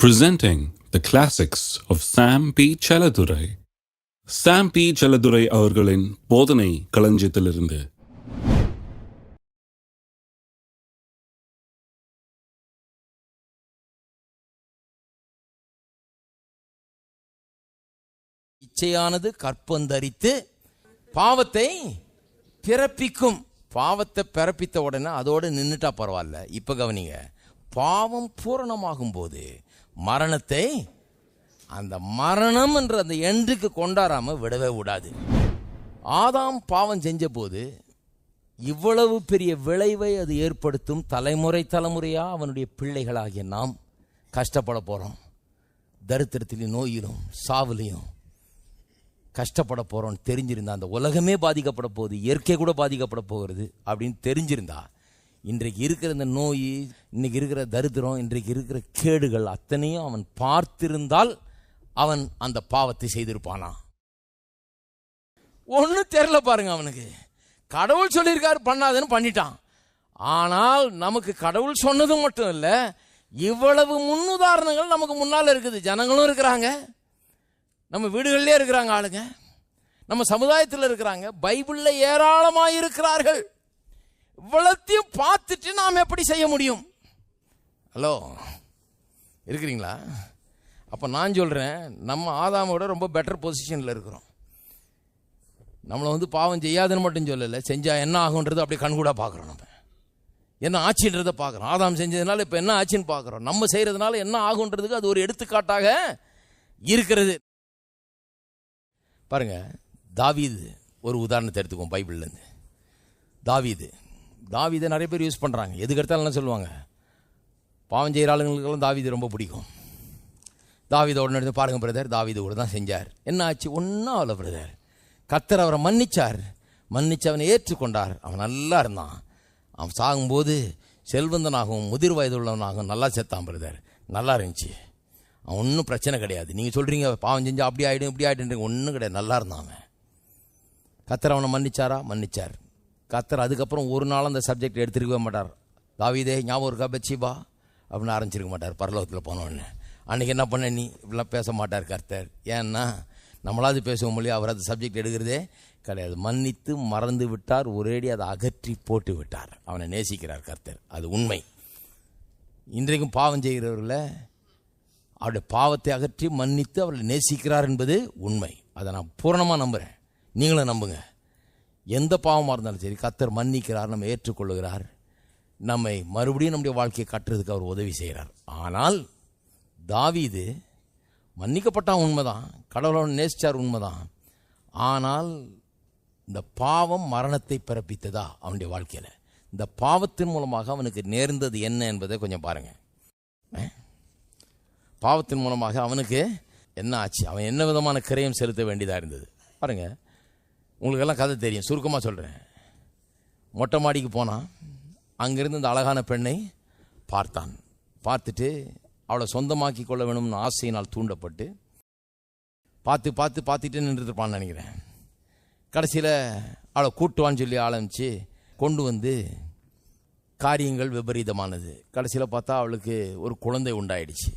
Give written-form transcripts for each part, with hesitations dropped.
Presenting the classics of Sam P. Chaladurai. Sam P. Chaladurai அவர்களின் போதனை களஞ்சியத்திலிருந்து. இச்சையானது கற்பந்தரித்து பாவத்தை பிறப்பிக்கும். பாவத்தை பிறப்பித்த உடனே அதோடு நின்றுட்டா பரவாயில்ல. இப்போ கவனிங்க, பாவம் பூரணமாகும் போது மரணத்தை அந்த மரணம் என்ற அந்த எண்டுக்கு கொண்டாடாம விடவே விடாது. ஆதாம் பாவம் செஞ்ச போது இவ்வளவு பெரிய விளைவை அது ஏற்படுத்தும். தலைமுறை தலைமுறையா அவனுடைய பிள்ளைகளாகிய நாம் கஷ்டப்பட போறோம். தரித்திரத்திலையும் நோயிலும் சாவுலையும் கஷ்டப்பட போறோம் தெரிஞ்சிருந்தா, அந்த உலகமே பாதிக்கப்பட போகுது, இயற்கை கூட பாதிக்கப்பட போகிறது அப்படின்னு தெரிஞ்சிருந்தா, இன்றைக்கு இருக்கிற இந்த நோய், இன்னைக்கு இருக்கிற தரித்திரம், இன்றைக்கு இருக்கிற கேடுகள் அத்தனையும் அவன் பார்த்திருந்தால் அவன் அந்த பாவத்தை செய்திருப்பானா? ஒன்றும் தெரியல பாருங்க. அவனுக்கு கடவுள் சொல்லியிருக்காரு பண்ணாதுன்னு பண்ணிட்டான். ஆனால் நமக்கு கடவுள் சொன்னதும் மட்டும் இல்லை, இவ்வளவு முன்னுதாரணங்கள் நமக்கு முன்னால் இருக்குது. ஜனங்களும் இருக்கிறாங்க, நம்ம வீடுகளிலே இருக்கிறாங்க ஆளுங்க, நம்ம சமுதாயத்தில் இருக்கிறாங்க, பைபிளில் ஏராளமாக இருக்கிறார்கள். இவ்வளத்தையும் பார்த்துட்டு நாம் எப்படி செய்ய முடியும்? ஹலோ, இருக்கிறீங்களா? அப்போ நான் சொல்கிறேன், நம்ம ஆதாமோட ரொம்ப பெட்டர் பொசிஷனில் இருக்கிறோம். நம்மளை பாவம் செய்யாதுன்னு மட்டும் சொல்லலை, செஞ்சால் என்ன ஆகுன்றது அப்படியே கண்கூட பார்க்குறோம். நம்ம என்ன ஆச்சுன்றதை பார்க்குறோம். ஆதாம் செஞ்சதுனால இப்போ என்ன ஆச்சுன்னு பார்க்குறோம். நம்ம செய்கிறதுனால என்ன ஆகுன்றதுக்கு அது ஒரு எடுத்துக்காட்டாக இருக்கிறது. பாருங்க, தாவீது ஒரு உதாரணத்தை எடுத்துக்குவோம் பைபிள்லேருந்து. தாவீதை நிறைய பேர் யூஸ் பண்ணுறாங்க. எதுக்கு எடுத்தாலும் என்ன சொல்லுவாங்க, பாவம் செய்கிற ஆளுங்களுக்கெல்லாம் தாவீது ரொம்ப பிடிக்கும். தாவீதை உடனே எடுத்து பாருங்க பிரதர், தாவீது கூட தான் செஞ்சார். என்ன ஆச்சு? ஒன்றும் ஆகல பிரதர். கர்த்தர் அவரை மன்னிச்சு அவனை ஏற்றுக்கொண்டார். அவன் நல்லா இருந்தான். அவன் சாகும்போது செல்வந்தனாகவும் முதிர் வயது உள்ளவனாகவும் நல்லா செத்தான் பிரதர். நல்லா இருந்துச்சு. அவன் ஒன்றும் பிரச்சனை கிடையாது. நீங்கள் சொல்கிறீங்க பாவம் செஞ்சா அப்படி ஆகிடும் இப்படி ஆகிடுன்றீங்க. ஒன்றும் கிடையாது, நல்லா இருந்தான் அவன். கர்த்தர் அவனை மன்னிச்சார். கர்த்தர் அதுக்கப்புறம் ஒரு நாள் அந்த சப்ஜெக்ட் எடுத்துருக்கவே மாட்டார். தாவீதே ஞாபகம் இருக்கா பெத்ஷிபா அப்படின்னு ஆரம்பிச்சிருக்க மாட்டார். பரலோகத்தில் போனோன்னு அன்றைக்கி என்ன பண்ண நீ இப்படிலாம் பேச மாட்டார் கர்த்தர். ஏன்னா நம்மளாவது பேசுவோம் மொழி, அவர் அந்த சப்ஜெக்ட் எடுக்கிறதே கிடையாது. மன்னித்து மறந்து விட்டார், ஒரேடி அதை அகற்றி போட்டு விட்டார். அவனை நேசிக்கிறார் கர்த்தர், அது உண்மை. இன்றைக்கும் பாவம் செய்கிறவர்கள அவருடைய பாவத்தை அகற்றி மன்னித்து அவர்களை நேசிக்கிறார் என்பது உண்மை. அதை நான் பூரணமாக நம்புகிறேன், நீங்களும் நம்புங்க. எந்த பாவமாக இருந்தாலும் சரி, கர்த்தர் மன்னிக்கிறார், நம்ம ஏற்றுக்கொள்ளுகிறார், நம்மை மறுபடியும் நம்முடைய வாழ்க்கையை கட்டுறதுக்கு அவர் உதவி செய்கிறார். ஆனால் தாவீது மன்னிக்கப்பட்டான் உண்மைதான், கடவுளோடு நேசிச்சார் உண்மைதான். ஆனால் இந்த பாவம் மரணத்தை பிறப்பித்ததா அவனுடைய வாழ்க்கையில்? இந்த பாவத்தின் மூலமாக அவனுக்கு நேர்ந்தது என்ன என்பதை கொஞ்சம் பாருங்கள். பாவத்தின் மூலமாக அவனுக்கு என்ன ஆச்சு? அவன் என்ன விதமான கிரயம் செலுத்த வேண்டியதாக இருந்தது பாருங்க. உங்களுக்கெல்லாம் கதை தெரியும், சுருக்கமாக சொல்கிறேன். மொட்டை மாடிக்கு போனான். அங்கிருந்து இந்த அழகான பெண்ணை பார்த்துட்டு அவளை சொந்தமாக்கி கொள்ள வேணும்னு ஆசையினால் தூண்டப்பட்டு பார்த்துட்டு நின்றுருப்பான்னு நினைக்கிறேன். கடைசியில் அவளை கூட்டுவான்னு சொல்லி ஆரம்பித்து கொண்டு வந்து காரியங்கள் விபரீதமானது. கடைசியில் பார்த்தா அவளுக்கு ஒரு குழந்தை உண்டாயிடுச்சு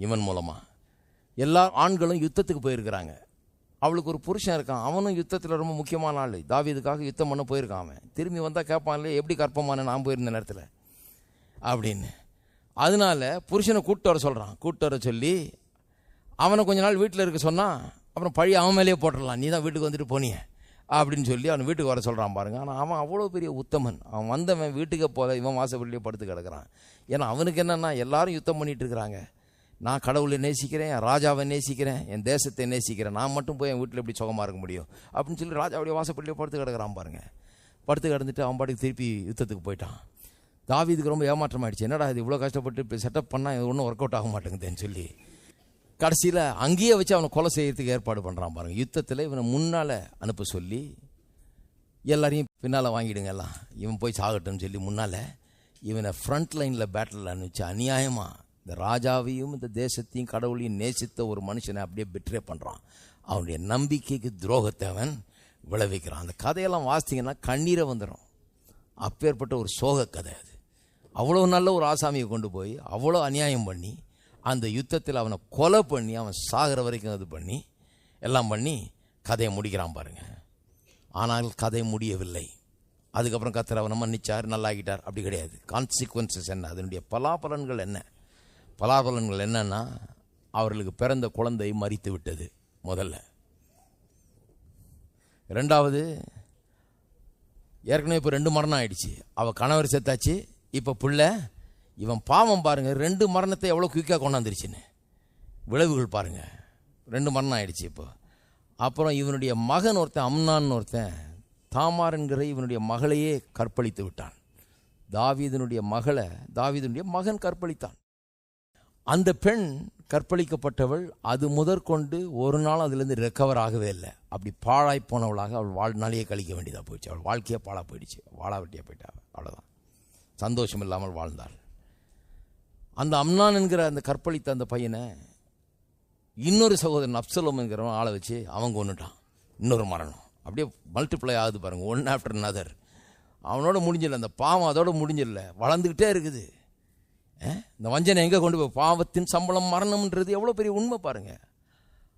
இவன் மூலமாக. எல்லா ஆண்களும் யுத்தத்துக்கு போயிருக்கிறாங்க. அவளுக்கு ஒரு புருஷன் இருக்கான், அவனும் யுத்தத்தில் ரொம்ப முக்கியமான ஆள். தாவீதுக்காக யுத்தம் பண்ண போயிருக்கான். அவன் திரும்பி வந்தால் கேட்பான்ல, எப்படி கற்பமான நான் போயிருந்த நேரத்தில் அப்படின்னு. அதனால புருஷனை கூப்பிட்டு வர சொல்லி அவனை கொஞ்ச நாள் வீட்டில் இருக்க சொன்னால், அப்புறம் பழி அவன் மேலேயே போட்டுடலாம், நீ தான் வீட்டுக்கு வந்துட்டு போனிய அப்படின்னு சொல்லி அவன் வீட்டுக்கு வர சொல்கிறான் பாருங்க. ஆனால் அவன் அவ்வளோ பெரிய உத்தமன். அவன் வந்தவன் வீட்டுக்கு போல இவன் வாசப்படியே படுத்து கிடக்கிறான். ஏன்னா அவனுக்கு என்னென்னா, எல்லாரும் யுத்தம் பண்ணிட்டு இருக்கிறாங்க, நான் கடவுளை நேசிக்கிறேன், என் ராஜாவை நேசிக்கிறேன், என் தேசத்தை நேசிக்கிறேன், நான் மட்டும் போய் என் வீட்டில் எப்படி சுகமாக இருக்க முடியும் அப்படின்னு சொல்லி ராஜாவுடைய வாசப்படியே படுத்து கிடக்கிறான் பாருங்க. படுத்து கிடந்துட்டு அவன் பாட்டுக்கு திருப்பி யுத்தத்துக்கு போயிட்டான். தாவீதுக்கு ரொம்ப ஏமாற்றம் ஆயிடுச்சு. என்னடா இது இவ்வளோ கஷ்டப்பட்டு இப்போ செட்டப் பண்ணால் இது ஒன்றும் ஒர்க் அவுட் ஆக மாட்டேங்குதுன்னு சொல்லி கடைசியில் அங்கேயே வச்சு அவனை கொலை செய்யறதுக்கு ஏற்பாடு பண்ணுறான் பாருங்க. யுத்தத்தில் இவனை முன்னால் அனுப்ப சொல்லி எல்லாரையும் பின்னால் வாங்கிடுங்க, எல்லாம் இவன் போய் சாகட்டும்னு சொல்லி முன்னால் இவனை ஃப்ரண்ட் லைனில் பேட்டில் அனுப்பிச்சு அநியாயமாக இந்த ராஜாவையும் இந்த தேசத்தையும் கடவுளையும் நேசித்த ஒரு மனுஷனை அப்படியே பெட்ரே பண்ணுறான். அவனுடைய நம்பிக்கைக்கு துரோகத்தை அவன் விளைவிக்கிறான். அந்த கதையெல்லாம் வாசித்தீங்கன்னா கண்ணீரை வந்துடும். அப்பேற்பட்ட ஒரு சோக கதை அது. அவ்வளோ நல்ல ஒரு ஆசாமியை கொண்டு போய் அவ்வளோ அநியாயம் பண்ணி அந்த யுத்தத்தில் அவனை கொலை பண்ணி அவன் சாகிற வரைக்கும் அது பண்ணி எல்லாம் பண்ணி கதையை முடிக்கிறான் பாருங்க. ஆனால் கதை முடியவில்லை. அதுக்கப்புறம் கர்த்தர் அவனை மன்னிச்சார், நல்லாகிட்டார். அப்படி கிடையாது. கான்சிக்வன்சஸ் என்ன, அதனுடைய பலாபலன்கள் என்ன? பலாபலன்கள் என்னன்னா, அவர்களுக்கு பிறந்த குழந்தை மரித்து விட்டது முதல்ல. ரெண்டாவது, ஏற்கனவே இப்போ 2 மரணம் ஆயிடுச்சு. அவள் கணவர் செத்தாச்சு, இப்போ பிள்ளை. இவன் பாவம் பாருங்க, 2 மரணத்தை எவ்வளோ குயிக்காக கொண்டாந்துருச்சுன்னு. விளைவுகள் பாருங்க, 2 மரணம் ஆயிடுச்சு இப்போ. அப்புறம் இவனுடைய மகன் ஒருத்தன், அம்னான் ஒருத்தன், தாமார் என்கிற இவனுடைய மகளையே கற்பழித்து விட்டான். தாவீதினுடைய மகன் கற்பழித்தான். அந்த பெண் கற்பழிக்கப்பட்டவள் அது முதற்கொண்டு ஒரு நாள் அதிலிருந்து ரெக்கவர் ஆகவே இல்லை. அப்படி பாழாய் போனவளாக அவள் வாழ்நாளையே கழிக்க வேண்டியதாக போயிடுச்சு. அவள் வாழ்க்கையே பாழா போயிடுச்சு, வாழாவட்டியாக போயிட்டா. அவ்வளோதான், சந்தோஷம் இல்லாமல் வாழ்ந்தாள். அந்த அம்னான் என்கிற அந்த கற்பழித்த அந்த பையனை இன்னொரு சகோதரன் அப்சலோம் என்கிறவன் ஆளை வச்சு அவன் கொன்னுட்டான். இன்னொரு மரணம் அப்படியே மல்டிப்ளை ஆகுது பாருங்க, ஒன் ஆஃப்டர் another. அவனோட முடிஞ்சில்லை, அந்த பாவம் அதோட முடிஞ்சில்லை, வளர்ந்துக்கிட்டே இருக்குது. இந்த வஞ்சனை எங்கே கொண்டு போய், பாவத்தின் சம்பளம் மரணம்ன்றது எவ்வளோ பெரிய உண்மை பாருங்க.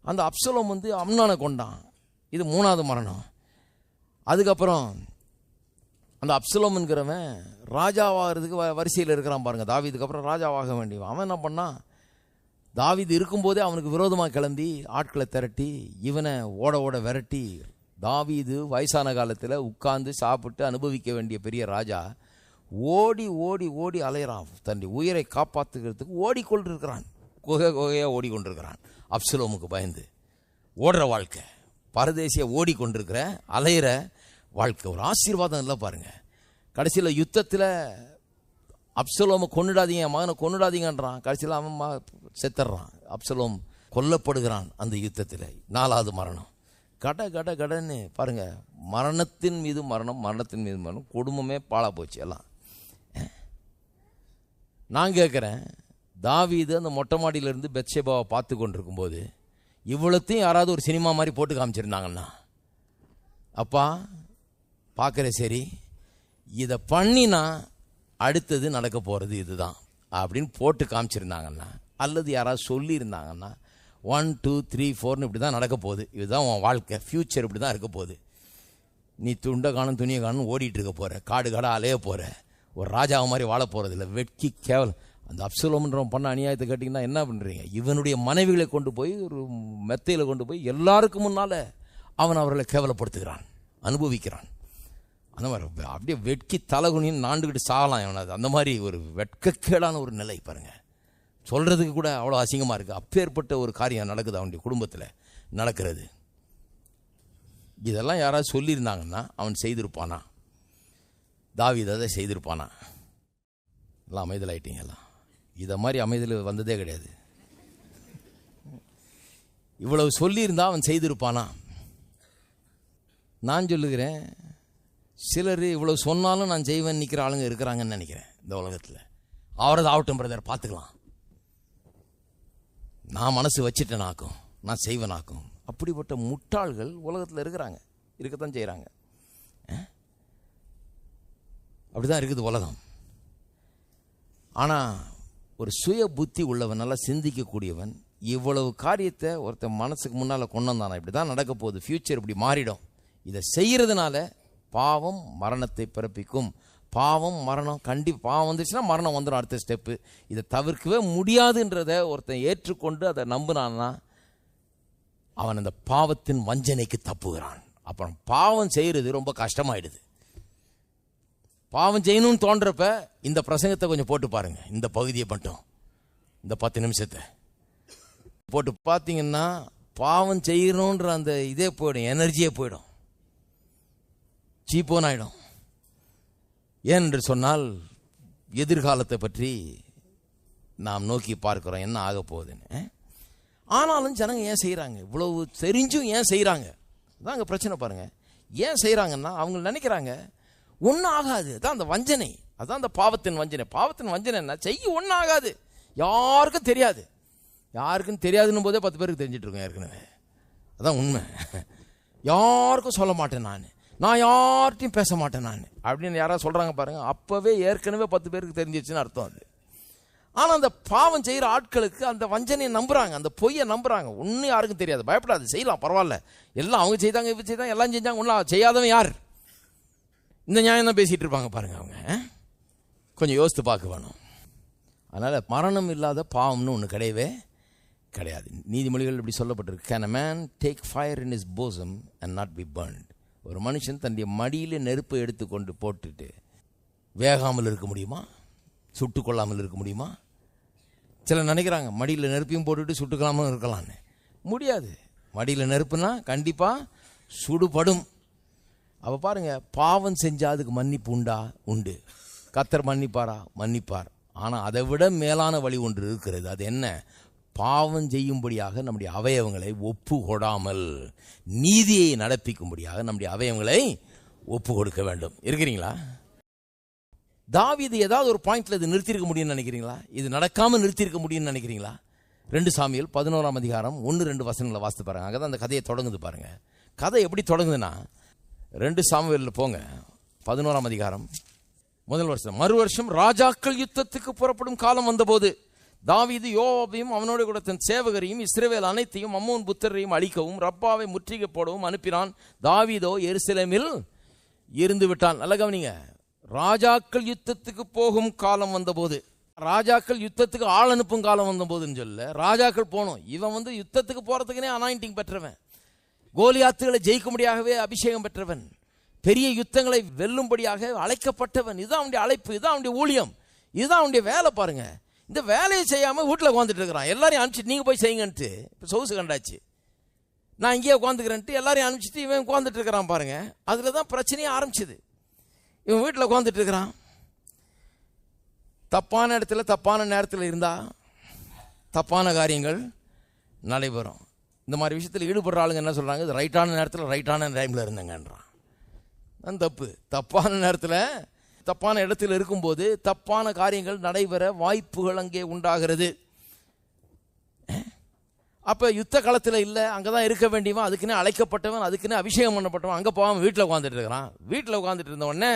அந்த அப்சலோம் அம்னானை கொண்டான், இது 3வது மரணம். அதுக்கப்புறம் அந்த அப்சலோம் என்கிறவன் ராஜாவாகிறதுக்கு வரிசையில் இருக்கிறான் பாருங்க. தாவீதுக்கு அப்புறம் ராஜாவாக வேண்டியவன். அவன் என்ன பண்ணான், தாவீது இருக்கும்போதே அவனுக்கு விரோதமாக கிளம்பி ஆட்களை திரட்டி இவனை ஓட ஓட விரட்டி, தாவீது வயசான காலத்தில் உட்கார்ந்து சாப்பிட்டு அனுபவிக்க வேண்டிய பெரிய ராஜா ஓடி ஓடி ஓடி அலையிறான். தன்னுடைய உயிரை காப்பாற்றுக்கிறதுக்கு ஓடிக்கொண்டிருக்கிறான், குகையாக ஓடிக்கொண்டிருக்கிறான். அப்சலோமுக்கு பயந்து ஓடுற வாழ்க்கை, பரதேசிய ஓடிக்கொண்டிருக்கிற அலையிற வாழ்க்கை. ஒரு ஆசீர்வாதம் இல்லை பாருங்க. கடைசியில் யுத்தத்தில் அப்சலோமை கொன்னுடாதீங்க, என் மகனை கொன்னுடாதீங்கன்றான். கடைசியில் அவன் செத்துறான். அப்சலோம் கொல்லப்படுகிறான் அந்த யுத்தத்தில். 4வது மரணம். கடன்னு பாருங்க, மரணத்தின் மீது மரணம், குடும்பமே பாழா போச்சு எல்லாம். நான் கேட்குறேன், தாவீது அந்த மொட்டை மாடியிலிருந்து பெத்ஷெபாவை பார்த்து கொண்டிருக்கும் போது இவ்வளோத்தையும் யாராவது ஒரு சினிமா மாதிரி போட்டு காமிச்சிருந்தாங்கன்னா, அப்பா பார்க்குறேன், சரி இதை பண்ணினா அடுத்தது நடக்க போகிறது இதுதான் அப்படின்னு போட்டு காமிச்சிருந்தாங்கன்னா, அல்லது யாராவது சொல்லியிருந்தாங்கன்னா 1 2 3 4 இப்படி தான் நடக்க போகுது, இதுதான் உன் வாழ்க்கை, ஃப்யூச்சர் இப்படி தான் இருக்க போகுது, நீ துண்டை காணும் துணியை காணும் ஓடிட்டு இருக்க போகிற, காடு அலைய போகிற, ஒரு ராஜாவை மாதிரி வாழ போகிறது இல்லை, வெட்கி கேவலம். அந்த அப்சலோம்ன்றவன் பண்ண அநியாயத்தை கேட்டிங்கன்னா என்ன பண்ணுறீங்க, இவனுடைய மனைவிகளை கொண்டு போய் ஒரு மெத்தையில் கொண்டு போய் எல்லாருக்கும் முன்னால் அவன் அவர்களை கேவலப்படுத்துகிறான், அனுபவிக்கிறான். அந்த மாதிரி அப்படியே வெட்கி தலகுனின்னு நாண்டுக்கிட்டு சாகலாம் இவனது. அந்த மாதிரி ஒரு வெட்கக்கேடான ஒரு நிலை பாருங்க, சொல்கிறதுக்கு கூட அவ்வளோ அசிங்கமாக இருக்குது. அப்பேற்பட்ட ஒரு காரியம் நடக்குது அவனுடைய குடும்பத்தில் நடக்கிறது. இதெல்லாம் யாராவது சொல்லியிருந்தாங்கன்னா அவன் செய்திருப்பானா, தாவீது அதை செய்திருப்பானா? எல்லாம் அமைதல் ஆயிட்டீங்கலாம். இதை மாதிரி அமைதல் வந்ததே கிடையாது. இவ்வளவு சொல்லியிருந்தா அவன் செய்திருப்பானா? நான் சொல்லுகிறேன், சிலர் இவ்வளவு சொன்னாலும் நான் செய்வேன் நிற்கிற ஆளுங்க இருக்கிறாங்கன்னு நினைக்கிறேன் இந்த உலகத்தில். அவரது ஆகட்டும் பிரதர், பார்த்துக்கலாம், நான் மனசு வச்சுட்டேனாக்கும், நான் செய்வேனாக்கும். அப்படிப்பட்ட முட்டாள்கள் உலகத்தில் இருக்கத்தான் செய்கிறாங்க. அப்படிதான் இருக்குது உலகம். ஆனால் ஒரு சுய புத்தி உள்ளவன், நல்லா சிந்திக்கக்கூடியவன், இவ்வளவு காரியத்தை ஒருத்தன் மனசுக்கு முன்னால் கொண்டு வந்தானா, இப்படி தான் நடக்க போகுது, ஃப்யூச்சர் இப்படி மாறிடும், இதை செய்கிறதுனால பாவம் மரணத்தை பிறப்பிக்கும். பாவம் மரணம், பாவம் வந்துச்சுன்னா மரணம் வந்துடும் அடுத்த ஸ்டெப்பு. இதை தவிர்க்கவே முடியாதுன்றதை ஒருத்தன் ஏற்றுக்கொண்டு அதை நம்பினான்னா அவன் அந்த பாவத்தின் வஞ்சனைக்கு தப்புகிறான். அப்புறம் பாவம் செய்கிறது ரொம்ப கஷ்டமாயிடுது. பாவம் செய்யணும்னு தோன்றப்ப இந்த பிரசங்கத்தை கொஞ்சம் போட்டு பாருங்க, இந்த பகுதியை மட்டும், இந்த 10 நிமிஷத்தை போட்டு பார்த்தீங்கன்னா பாவம் செய்யணுன்ற அந்த இதே போயிடும், எனர்ஜியே போயிடும், சீப்போன் ஆயிடும். ஏனென்று சொன்னால் எதிர்காலத்தை பற்றி நாம் நோக்கி பார்க்கிறோம், என்ன ஆக போகுதுன்னு. ஆனாலும் ஜனங்க ஏன் செய்கிறாங்க, இவ்வளவு தெரிஞ்சும் ஏன் செய்கிறாங்க? அதான் அங்கே பிரச்சனை பாருங்க. ஏன் செய்கிறாங்கன்னா அவங்க நினைக்கிறாங்க ஒன்றும் ஆகாது. அதான் அந்த வஞ்சனை, அதான் அந்த பாவத்தின் வஞ்சனை. பாவத்தின் வஞ்சனை என்ன, செய்ய ஒன்றும் ஆகாது, யாருக்கும் தெரியாது. யாருக்கும் தெரியாதுன்னு போதே 10 பேருக்கு தெரிஞ்சிட்டு இருக்கோம் ஏற்கனவே. அதான் உண்மை. யாருக்கும் சொல்ல மாட்டேன் நான் யார்கிட்டையும் பேச மாட்டேன் நான் அப்படின்னு யாராவது சொல்கிறாங்க பாருங்க, அப்போவே ஏற்கனவே 10 பேருக்கு தெரிஞ்சிச்சுன்னு அர்த்தம் அது. ஆனா அந்த பாவம் செய்யற ஆட்களுக்கு அந்த வஞ்சனையை நம்புறாங்க, அந்த பொய்யை நம்புறாங்க. ஒன்னும் யாருக்கும் தெரியாது, பயப்படாது, செய்யலாம், பரவாயில்ல, எல்லாம் அவங்க செய்தாங்க, இவ செய்தாங்க, எல்லாம் செஞ்சாங்க, ஒன்னும் செய்யாதவன் யார்? இந்த நியாயம் தான் பேசிட்டு இருப்பாங்க பாருங்க. அவங்க கொஞ்சம் யோசித்து பார்க்க வேணும். அதனால மரணம் இல்லாத பாவம்னு ஒன்று கிடையவே கிடையாது. நீதிமொழிகள் இப்படி சொல்லப்பட்டிருக்கு, can a man take fire in his bosom and not be burned? ஒரு மனுஷன் தன்னுடைய மடியில் நெருப்பை எடுத்துக்கொண்டு போட்டுட்டு வேகாமல் இருக்க முடியுமா? சுட்டு கொள்ளாமல் இருக்க முடியுமா? சிலர் நினைக்கிறாங்க மடியில் நெருப்பையும் போட்டுட்டு சுட்டுக்கலாமல் இருக்கலான்னு. முடியாது. மடியில் நெருப்புனா கண்டிப்பாக சுடுபடும். அப்போ பாருங்க, பாவம் செஞ்சால் அதுக்கு மன்னிப்பு உண்டு. கர்த்தர் மன்னிப்பாரா? மன்னிப்பார். ஆனால் அதை விட மேலான வழி ஒன்று இருக்கிறது. அது என்ன? பாவம் செய்யும்படியாக நம்முடைய அவயவங்களை ஒப்பு கொடாமல் நீதியை நடப்பிக்கும்படியாக நம்முடைய அவயவங்களை ஒப்பு கொடுக்க வேண்டும். இருக்கிறீங்களா? தாவீது ஏதாவது ஒரு பாயிண்ட்ல இது நிறுத்திருக்க முடியும்னு நினைக்கிறீங்களா? இது நடக்காம நிறுத்திருக்க முடியும்னு நினைக்கிறீங்களா? 2 சாமுவேல் 11ஆம் அதிகாரம் 1-2 வசனங்களை வாசித்து பாருங்க. அங்கதான் அந்த கதையை தொடங்குது பாருங்க. கதை எப்படி தொடங்குதுன்னா, 2 சாமுவேல்ல போங்க, 11ஆம் அதிகாரம் 1 வருஷம். மறு வருஷம் ராஜாக்கள் யுத்தத்துக்கு புறப்படும் காலம் வந்தபோது தாவீது யோவாபையும் அவனோட கூட தன் சேவகரையும் இஸ்ரவேல் அனைத்தையும் அம்மோன் புத்திரரையும் அழிக்கவும் ரப்பாவை முற்றுகை போடவும் அனுப்பினான். தாவீதோ எருசலேமில் இருந்து விட்டான். நல்ல கவனிங்க, ராஜாக்கள் யுத்தத்துக்கு போகும் காலம் வந்தபோது, ராஜாக்கள் யுத்தத்துக்கு ஆள் அனுப்பும் காலம் வந்த போதுன்னு சொல்ல, ராஜாக்கள் போனோம். இவன் யுத்தத்துக்கு போறதுக்குனே அனாயிண்டிங் பெற்றவன், கோலியாத்துகளை ஜெயிக்கும்படியாகவே அபிஷேகம் பெற்றவன், பெரிய யுத்தங்களை வெல்லும்படியாக அழைக்கப்பட்டவன். இதுதான் அவனுடைய அழைப்பு, இதுதான் அவனுடைய ஊழியம், இதுதான் அவனுடைய வேலை. பாருங்க, இந்த வேலையை செய்யாம வீட்டில் உட்காந்துட்டு இருக்கிறான். எல்லாரையும் அனுப்பிச்சிட்டு நீங்க போய் செய்யுங்கன்ட்டு. இப்போ சொகுசு கண்டாச்சு, நான் இங்கேயே உட்காந்துக்கிறேன்ட்டு எல்லாரையும் அனுப்பிச்சிட்டு இவன் உட்காந்துட்டு இருக்கிறான். பாருங்க, அதுல தான் பிரச்சனையே ஆரம்பிச்சுது. இவன் வீட்டில் உட்காந்துட்டு இருக்கிறான். தப்பான இடத்துல தப்பான நேரத்தில் இருந்தா தப்பான காரியங்கள் நடைபெறும். இந்த மாதிரி விஷயத்தில் ஈடுபடுற ஆளுங்க என்ன சொல்றாங்க? இது ரைட்டான நேரத்தில் ரைட்டான டைம்ல இருந்தங்கன்றான். தப்பு. தப்பான நேரத்தில் தப்பான இடத்தில் இருக்கும்போது தப்பான காரியங்கள் நடைபெற வாய்ப்புகள் அங்கே உண்டாகிறது. அப்ப யுத்த களத்தில் இல்லை, அங்கதான் இருக்க வேண்டியவன், அதுக்குன்னு அழைக்கப்பட்டவன், அதுக்குன்னு அபிஷேகம் பண்ணப்பட்டவன் அங்க போகாம வீட்டில் உட்காந்துட்டு இருக்கிறான். வீட்டில் உட்காந்துட்டு இருந்த உடனே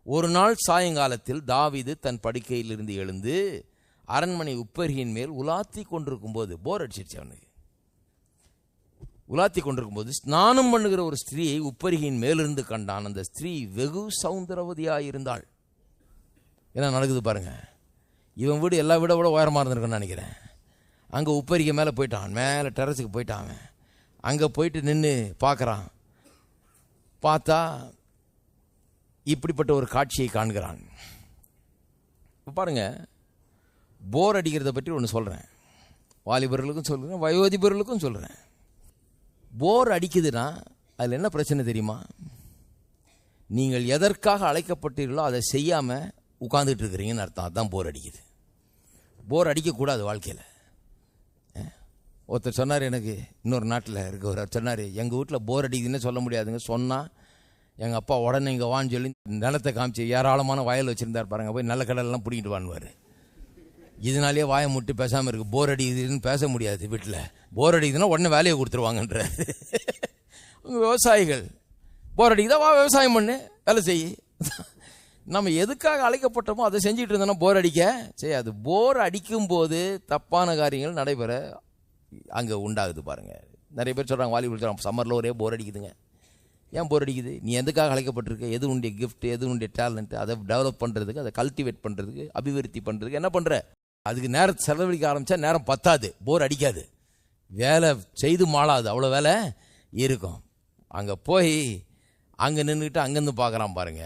ஒரு நாள் சாயங்காலத்தில் தாவீது தன் படுக்கையிலிருந்து எழுந்து அரண்மனை உப்பரியின் மேல் உலாத்தி கொண்டிருக்கும் போது, போர் அடிச்சிருச்சு அவனுக்கு. உலாத்தி கொண்டிருக்கும் போது ஸ்நானம் பண்ணுகிற ஒரு ஸ்திரீயை உப்பரிகையின் மேலிருந்து கண்டான். அந்த ஸ்திரீ வெகு சௌந்தரவதியாயிருந்தாள். என்ன நடக்குது பாருங்க. இவன் வீடு எல்லா விட உயரமா இருந்திருக்குன்னு நினைக்கிறேன். அங்க உப்பரிகை மேல போயிட்டான், மேல டெரஸுக்கு போயிட்டான். அவன் அங்க போயிட்டு நின்று பார்க்கறான். பார்த்தா இப்படிப்பட்ட ஒரு காட்சியை காண்கிறான். பாருங்க, போர் அடிக்கிறத பற்றி ஒன்று சொல்றேன், வாலிபர்களுக்கும் சொல்றேன், வயோதிபர்களுக்கும் சொல்றேன். போர் அடிக்குதுன்னா அதில் என்ன பிரச்சனை தெரியுமா? நீங்கள் எதற்காக அழைக்கப்பட்டீர்களோ அதை செய்யாம உட்கார்ந்துட்டு இருக்கிறீங்கன்னு அர்த்தம். அதுதான் போர் அடிக்குது. போர் அடிக்கக்கூடாது வாழ்க்கையில். ஒருத்தர் சொன்னார், எனக்கு இன்னொரு நாட்டில் இருக்கவர் சொன்னார், எங்கள் வீட்டில் போர் அடிக்குதுன்னு சொல்ல முடியாதுங்க, சொன்னால் எங்கள் அப்பா உடனே இங்கே வான்னு சொல்லி நிலத்தை காமிச்சு ஏராளமான வயல் வச்சுருந்தார் பாருங்க, போய் நல்ல கடலெல்லாம் பிடிக்கிட்டு வாங்குவார். இதனாலேயே வாயை முட்டு பேசாமல் இருக்கு. போர் அடிக்குதுன்னு பேச முடியாது வீட்டில். போர் அடிக்குதுன்னா உடனே வேலையை கொடுத்துருவாங்கன்ற விவசாயிகள். போர் அடிக்குதா, வா விவசாயம் பண்ணு, வேலை செய். நம்ம எதுக்காக அழைக்கப்பட்டோமோ அதை செஞ்சுட்டு இருந்தோம்னா போர் அடிக்க செய்யாது. போர் அடிக்கும் போது தப்பான காரியங்கள் நடைபெற அங்கே உண்டாகுது பாருங்க. நிறைய பேர் சொல்கிறாங்க, வாலிபர் சம்மரில் ஒரே போர் அடிக்குதுங்க. ஏன் போர் அடிக்குது? நீ எதுக்காக அழைக்கப்பட்டிருக்க, எது உன்னுடைய கிஃப்ட், எது உன்னுடைய டேலண்ட், அதை டெவலப் பண்ணுறதுக்கு, அதை கல்டிவேட் பண்ணுறதுக்கு, அபிவிருத்தி பண்ணுறதுக்கு என்ன பண்ணுற? அதுக்கு நேரத்தை செலவழிக்க ஆரம்பித்தா நேரம் பத்தாது, போர் அடிக்காது, வேலை செய்து மாளாது, அவ்வளோ வேலை இருக்கும். அங்கே போய் அங்கே நின்றுக்கிட்டு அங்கேருந்து பார்க்குறான் பாருங்க.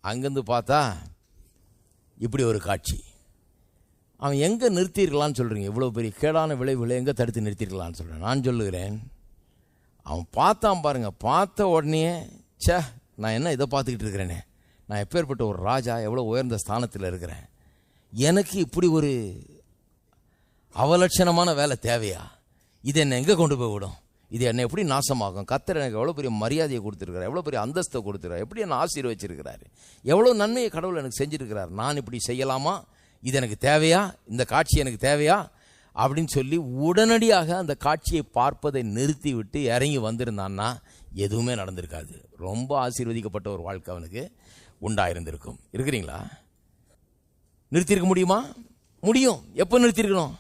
அங்கேருந்து பார்த்தா இப்படி ஒரு காட்சி. அவன் எங்கே நிறுத்திருக்கலான்னு சொல்கிறீங்க? இவ்வளோ பெரிய கேடான விளைவுகளை எங்கே தடுத்து நிறுத்திருக்கலான்னு சொல்கிறேன். நான் சொல்லுகிறேன், அவன் பார்த்தான் பாருங்க. பார்த்த உடனே, சே நான் என்ன இதை பார்த்துக்கிட்டு இருக்கிறேனே, நான் எப்பேற்பட்ட ஒரு ராஜா, எவ்வளோ உயர்ந்த ஸ்தானத்தில் இருக்கிறேன், எனக்கு இப்படி ஒரு அவலட்சணமான வேலை தேவையா? இது என்னை எங்கே கொண்டு போய் விடும்? இது என்னை எப்படி நாசமாகும்? கர்த்தர் எனக்கு எவ்வளோ பெரிய மரியாதையை கொடுத்துருக்கிறார், எவ்வளோ பெரிய அந்தஸ்தை கொடுத்துருக்கார், எப்படி என்னை ஆசீர்வச்சிருக்கிறாரு, எவ்வளோ நன்மையை கடவுள் எனக்கு செஞ்சுருக்கிறார். நான் இப்படி செய்யலாமா? இது எனக்கு தேவையா? இந்த காட்சி எனக்கு தேவையா? அப்படின்னு சொல்லி உடனடியாக அந்த காட்சியை பார்ப்பதை நிறுத்தி விட்டு இறங்கி வந்திருந்தான்னா எதுவுமே நடந்திருக்காது. ரொம்ப ஆசீர்வதிக்கப்பட்ட ஒரு வாழ்க்கை அவனுக்கு உண்டாயிருந்திருக்கும். இருக்கிறீங்களா? நிறுத்தியிருக்க முடியுமா? முடியும். எப்போ நிறுத்திருக்கணும்?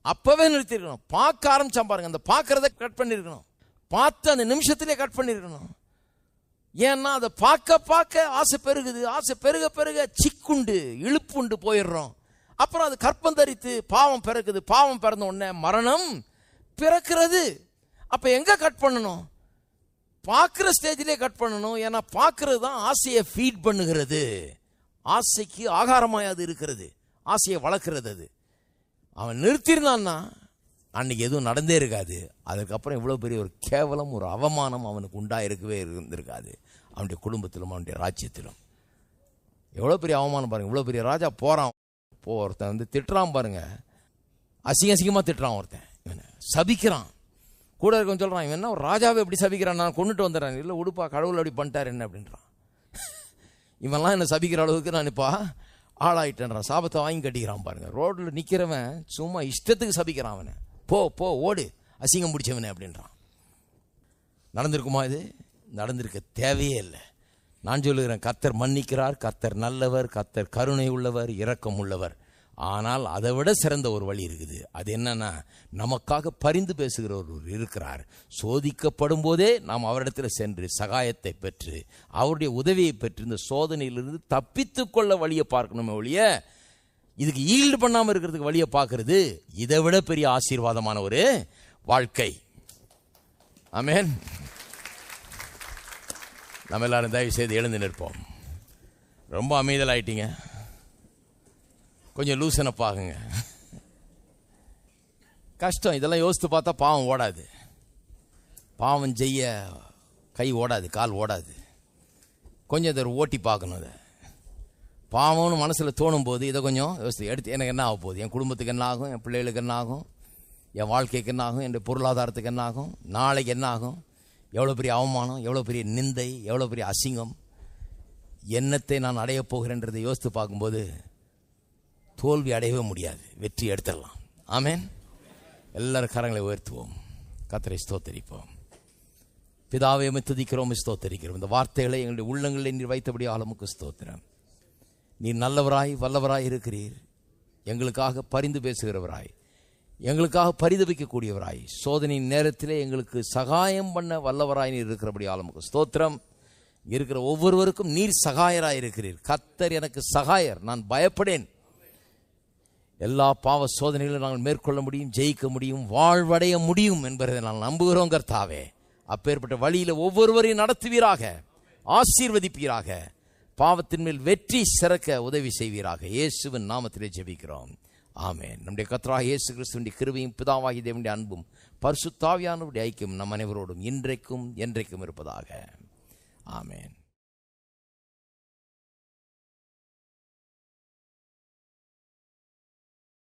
அப்பவே நிறுத்திருக்கணும். பார்க்க ஆரம்பிச்சான் பாருங்க, அந்த பார்க்கறத கட் பண்ணிருக்கணும். பார்த்து அந்த நிமிஷத்திலே கட் பண்ணிருக்கணும். ஏன்னா அதை பார்க்க பார்க்க ஆசை பெருகுது. ஆசை பெருக பெருக சிக்குண்டு இழுப்புண்டு போயிடுறோம். அப்புறம் அது கற்பம் தரித்து பாவம் பிறக்குது. பாவம் பிறந்த உடனே மரணம் பிறக்கிறது. அப்ப எங்க கட் பண்ணணும்? பார்க்கிற ஸ்டேஜிலே கட் பண்ணணும். ஏன்னா பார்க்கறது தான் ஆசையை ஃபீட் பண்ணுகிறது. ஆசைக்கு ஆகாரமாய் அது இருக்கிறது. ஆசையை வளர்க்கிறது. அது அவன் நிறுத்திருந்தான்னா அன்னைக்கு எதுவும் நடந்தே இருக்காது. அதுக்கப்புறம் இவ்வளோ பெரிய ஒரு கேவலம், ஒரு அவமானம் அவனுக்கு உண்டாயிருக்கவே இருந்திருக்காது. அவனுடைய குடும்பத்திலும் அவனுடைய ராஜ்யத்திலும் எவ்வளோ பெரிய அவமானம் பாருங்க. இவ்வளோ பெரிய ராஜா போகிறான். ஒருத்தன் வந்து திட்டுறான் பாருங்க, அசிங்கமாக திட்டுறான். ஒருத்தன் இவனை சபிக்கிறான். கூட இருக்கவன் சொல்கிறான், இவன் என்ன ஒரு ராஜாவை எப்படி சபிக்கிறான், நான் கொண்டுட்டு வந்துடுறேன். இல்லை உடுப்பா, கடவுள் அப்படி பண்ணிட்டார் என்ன அப்படின்றான். இவன்லாம் என்ன சபிக்கிற அளவுக்கு நான் இப்போ ஆளாயிட்டேன்றான். சாபத்தை வாங்கி கட்டிக்கிறான் பாருங்க. ரோட்டில் நிற்கிறவன் சும்மா இஷ்டத்துக்கு சபிக்கிறான். அவனை போ போ ஓடு, அசிங்கம் பிடிச்சவனே அப்படின்றான். நடந்திருக்குமா? இது நடந்திருக்க தேவையே இல்லை. நான் சொல்லுகிறேன், கர்த்தர் மன்னிக்கிறார், கர்த்தர் நல்லவர், கர்த்தர் கருணை உள்ளவர், இரக்கம் உள்ளவர். ஆனால் அதை விட சிறந்த ஒரு வழி இருக்குது. அது என்னன்னா, நமக்காக பரிந்து பேசுகிறவர் இருக்கிறார். சோதிக்கப்படும் போதே நாம் அவரிடத்தில் சென்று சகாயத்தை பெற்று அவருடைய உதவியை பெற்று இந்த சோதனையிலிருந்து தப்பித்து கொள்ள வழியை பார்க்கணுமே ஒழிய, இதுக்கு ஈல்டு பண்ணாமல் இருக்கிறதுக்கு வழியை பார்க்கறது இதை விட பெரிய ஆசீர்வாதமான ஒரு வாழ்க்கை. ஆமென். நம்ம எல்லாரும் தயவு செய்து எழுந்து நிற்போம். ரொம்ப அமைதலாயிட்டீங்க, கொஞ்சம் லூசனப் ஆகுங்க. கஷ்டம். இதெல்லாம் யோசித்து பார்த்தா பாவம் ஓடாது. பாவம் செய்ய கை ஓடாது, கால் ஓடாது. கொஞ்சம் இதை ஓட்டி பார்க்கணும். அதை பாவம்னு மனசில் தோணும் போது இதை கொஞ்சம் யோசித்து எடுத்து எனக்கு என்ன ஆக போகுது, என் குடும்பத்துக்கு என்ன ஆகும், என் பிள்ளைகளுக்கு என்ன ஆகும், என் வாழ்க்கைக்கு என்ன ஆகும், என் பொருளாதாரத்துக்கு என்ன ஆகும், நாளைக்கு என்ன ஆகும், எவ்வளோ பெரிய அவமானம், எவ்வளோ பெரிய நிந்தை, எவ்வளோ பெரிய அசிங்கம், என்னத்தை நான் அடையப் போகிறேன்றதை யோசித்து பார்க்கும்போது தோல்வி அடையவே முடியாது, வெற்றி எடுத்துடலாம். ஆமென். எல்லாரும் கரங்களை உயர்த்துவோம், கர்த்தரை ஸ்தோத்தரிப்போம். பிதாவை துதிக்கிறோம், ஸ்தோத்தரிக்கிறோம். இந்த வார்த்தைகளை எங்களுடைய உள்ளங்களில் நீர் வைத்தபடி ஆழமுக்கு ஸ்தோத்திரம். நீர் நல்லவராய் வல்லவராய் இருக்கிறீர். எங்களுக்காக பரிந்து பேசுகிறவராய், எங்களுக்காக பரிதபிக்கக்கூடியவராய், சோதனையின் நேரத்திலே எங்களுக்கு சகாயம் பண்ண வல்லவராய் நீர் இருக்கிறபடி ஆழமுக்கு ஸ்தோத்திரம். இருக்கிற ஒவ்வொருவருக்கும் நீர் சகாயராய் இருக்கிறீர். கர்த்தர் எனக்கு சகாயர், நான் பயப்படேன். எல்லா பாவ சோதனைகளும் நாங்கள் மேற்கொள்ள முடியும், ஜெயிக்க முடியும், வாழ்வடைய முடியும் என்பதை நான் நம்புகிறோம். கர்த்தாவே, அப்பேற்பட்ட வழியில் ஒவ்வொருவரையும் நடத்துவீராக, ஆசீர்வதிப்பீராக, பாவத்தின் மேல் வெற்றி சிறக்க உதவி செய்வீராக. இயேசுவின் நாமத்திலே ஜெபிக்கிறோம். ஆமென். நம்முடைய கர்த்தராகிய இயேசு கிறிஸ்துவின் கிருபையும் பிதாவாகிய தேவனுடைய அன்பும் பரிசுத்த ஆவியானவருடைய ஐக்கியம் நம் அனைவரோடும் இன்றைக்கும் என்றைக்கும் இருப்பதாக. ஆமென்.